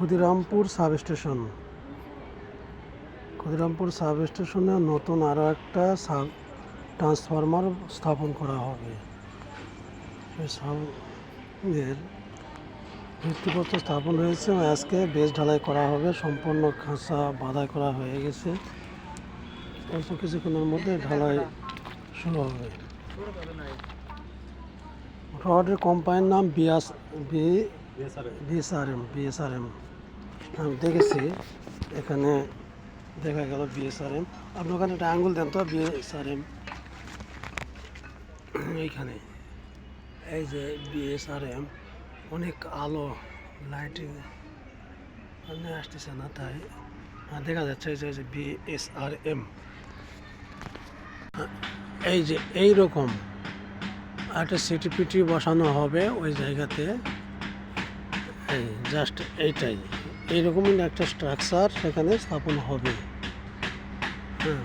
ক্ষুদিরামপুর substation. ক্ষুদিরামপুর সাবস্টেশনে নতুন আরও একটা ট্রান্সফরমার স্থাপন করা হবে। এর ভিত্তিপ্রস্তর স্থাপন হয়েছে, আজকে বেস ঢালাই করা হবে। সম্পূর্ণ খাঁচা বাঁধাই করা হয়ে গেছে, অল্প কিছুক্ষণের মধ্যে ঢালাই শুরু হবে। রডের কোম্পানির নাম বিএসআরএম। আমি দেখেছি, এখানে দেখা গেল বিএসআরএম। আপনার ওখানে একটা আঙ্গুল দেন তো, বিএসআরএম এইখানে। এই যে বিএসআরএম, অনেক আলো লাইটিং আসতেছে না, তাই দেখা যাচ্ছে এই যে বিএসআরএম। এই যে এইরকম একটা সিটিপিটি বসানো হবে ওই জায়গাতে। এই জাস্ট এইটাই, এইরকমই একটা স্ট্রাকচার সেখানে স্থাপন হবে। হ্যাঁ।